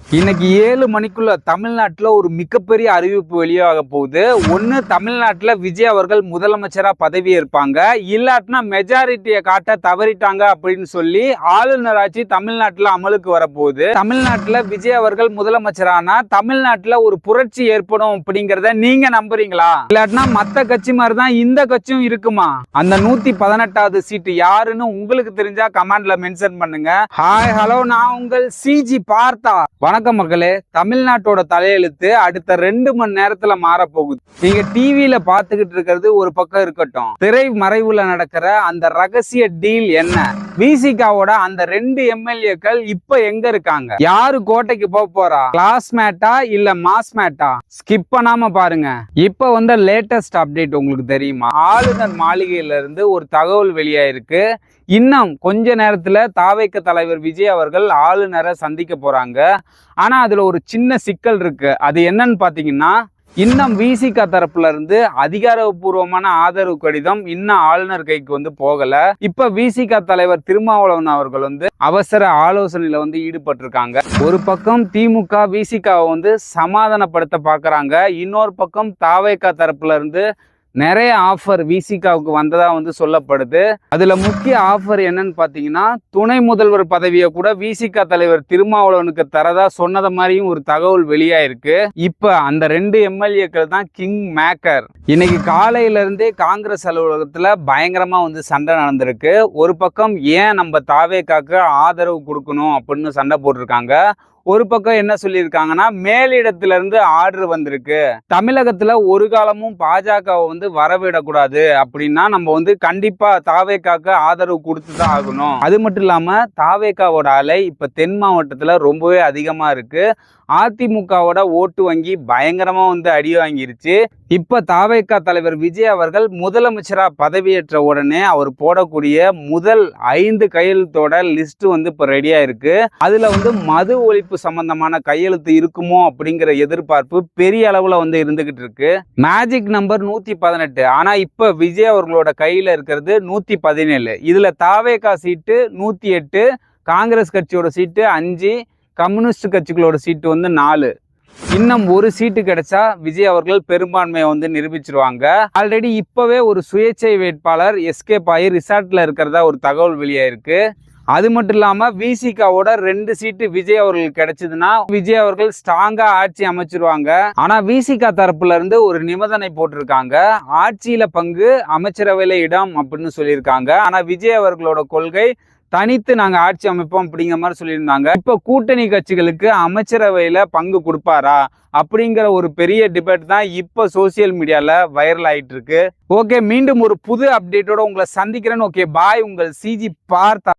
இன்னைக்கு 7 மணிக்குள்ள தமிழ்நாட்டுல ஒரு மிகப்பெரிய அறிவிப்பு வெளியாக போகுது. ஒன்னு தமிழ்நாட்டுல விஜய் அவர்கள் முதலமைச்சரா பதவி ஏற்பாங்க, இல்லாட்டினா மெஜாரிட்டியை காட்ட தவறிட்டாங்க அப்படின்னு சொல்லி ஆளுநர் ஆட்சி தமிழ்நாட்டுல அமலுக்கு வரப்போகுது. தமிழ்நாட்டுல விஜய் அவர்கள் முதலமைச்சரானா தமிழ்நாட்டுல ஒரு புரட்சி ஏற்படும் அப்படிங்கறத நீங்க நம்புறீங்களா? இல்லாட்டினா மத்த கட்சி மாதிரிதான் இந்த கட்சியும் இருக்குமா? அந்த 118வது சீட்டு யாருன்னு உங்களுக்கு தெரிஞ்சா கமெண்ட்ல மென்ஷன் பண்ணுங்க. ஹாய் ஹலோ, நான் உங்கள் சிஜி பார்த்தா. வணக்கம் மக்களே. தமிழ்நாட்டோட தலையெழுத்து அடுத்த 2 மணி நேரத்துல மாற போகுது. நீங்க டிவியில பாத்துக்கிட்டு இருக்கிறது ஒரு பக்கம் இருக்கட்டும், திரை மறைவுல நடக்கிற அந்த ரகசிய டீல் என்ன? விசிகாவோட அந்த 2 எம்எல்ஏக்கள் இப்ப எங்க இருக்காங்க? யாரு கோட்டைக்கு போறா? கிளாஸ்மேட்டா இல்ல மாஸ்மேட்டா? ஸ்கிப் பண்ணாம பாருங்க. இப்ப வந்த லேட்டஸ்ட் அப்டேட் உங்களுக்கு தெரியுமா? ஆளுநர் மாளிகையில இருந்து ஒரு தகவல் வெளியாயிருக்கு. இன்னும் கொஞ்ச நேரத்துல தாவேக தலைவர் விஜய் அவர்கள் ஆளுநரை சந்திக்க போறாங்க. ஆனா அதுல ஒரு சின்ன சிக்கல் இருக்கு. அது என்னன்னு பாத்தீங்கன்னா, இன்னும் விசிக தரப்புல இருந்து அதிகாரப்பூர்வமான ஆதரவு கடிதம் இன்னும் ஆளுநர் கைக்கு போகல. இப்ப விசிக தலைவர் திருமாவளவன் அவர்கள் அவசர ஆலோசனையில ஈடுபட்டிருக்காங்க. ஒரு பக்கம் திமுக விசிகாவை சமாதானப்படுத்த பாக்குறாங்க, இன்னொரு பக்கம் தாவேக தரப்புல இருந்து நிறைய ஆஃபர் விசிகாவுக்கு வந்ததா சொல்லப்படுது. அதுல முக்கிய ஆஃபர் என்னன்னு பாத்தீங்கன்னா, துணை முதல்வர் பதவியை கூட விசிக தலைவர் திருமாவளவனுக்கு தரதா சொன்னத மாதிரியும் ஒரு தகவல் வெளியாயிருக்கு. இப்ப அந்த 2 எம்எல்ஏக்கள் தான் கிங் மேக்கர். இன்னைக்கு காலையில இருந்தே காங்கிரஸ் அலுவலகத்துல பயங்கரமா சண்டை நடந்திருக்கு. ஒரு பக்கம் ஏன் நம்ம தாவேகாக்கு ஆதரவு கொடுக்கணும் அப்படின்னு சண்டை போட்டிருக்காங்க. ஒரு பக்கம் என்ன சொல்லியிருக்காங்கன்னா, மேலிடத்துல இருந்து ஆர்டர் வந்திருக்கு, தமிழகத்துல ஒரு காலமும் பாஜகவை வரவிடக்கூடாது அப்படின்னா நம்ம கண்டிப்பா தாவேகாக்கு ஆதரவு கொடுத்துதான் ஆகணும். அது மட்டும் இல்லாம தாவேகாவோட அலை இப்ப தென் மாவட்டத்துல ரொம்பவே அதிகமா இருக்கு. அதிமுகவோட ஓட்டு வங்கி பயங்கரமா அடி வாங்கிருச்சு. இப்ப தாவேக தலைவர் விஜய் அவர்கள் முதலமைச்சரா பதவியேற்ற உடனே அவர் போடக்கூடிய முதல் 5 கையெழுத்தோட லிஸ்ட் இப்ப ரெடியா இருக்கு. அதுல மது ஒழிப்பு சம்பந்தமான கையெழுத்து இருக்குமோ அப்படிங்கிற எதிர்பார்ப்பு பெரிய அளவுல இருந்துகிட்டு இருக்கு. Magic number 118. ஆனா இப்ப விஜய் அவர்களோட கையில இருக்கிறது 117. இதுல தாவேக சீட்டு 108, காங்கிரஸ் கட்சியோட சீட்டு 5, கம்யூனிஸ்ட் கட்சிகளோட சீட்டு 4. இன்னும் ஒரு சீட்டு கிடைச்சா விஜய் அவர்கள் பெரும்பான்மையை நிரூபிச்சிருவாங்க. ஆல்ரெடி இப்பவே ஒரு சுயேட்சை வேட்பாளர் எஸ்கேப் ஆகி ரிசார்ட்ல இருக்கிறதா ஒரு தகவல் வெளியாயிருக்கு. அது மட்டும் இல்லாம விசிகாவோட 2 சீட்டு விஜய் அவர்களுக்கு கிடைச்சதுன்னா விஜய் அவர்கள் ஸ்ட்ராங்கா ஆட்சி அமைச்சிருவாங்க. ஆனா விசிகா தரப்புல இருந்து ஒரு நிபந்தனை போட்டிருக்காங்க, ஆட்சியில பங்கு, அமைச்சரவையில இடம் அப்படின்னு சொல்லியிருக்காங்க. ஆனா விஜய் அவர்களோட கொள்கை தனித்து நாங்க ஆட்சி அமைப்போம் அப்படிங்கிற மாதிரி சொல்லியிருந்தாங்க. இப்ப கூட்டணி கட்சிகளுக்கு அமைச்சரவையில பங்கு கொடுப்பாரா அப்படிங்கிற ஒரு பெரிய டிபேட் தான் இப்ப சோசியல் மீடியால வைரல் ஆயிட்டு இருக்கு. ஓகே, மீண்டும் ஒரு புது அப்டேட்டோட உங்களை சந்திக்கிறேன். ஓகே, பாய். உங்கள் சிஜி பார்த்தா.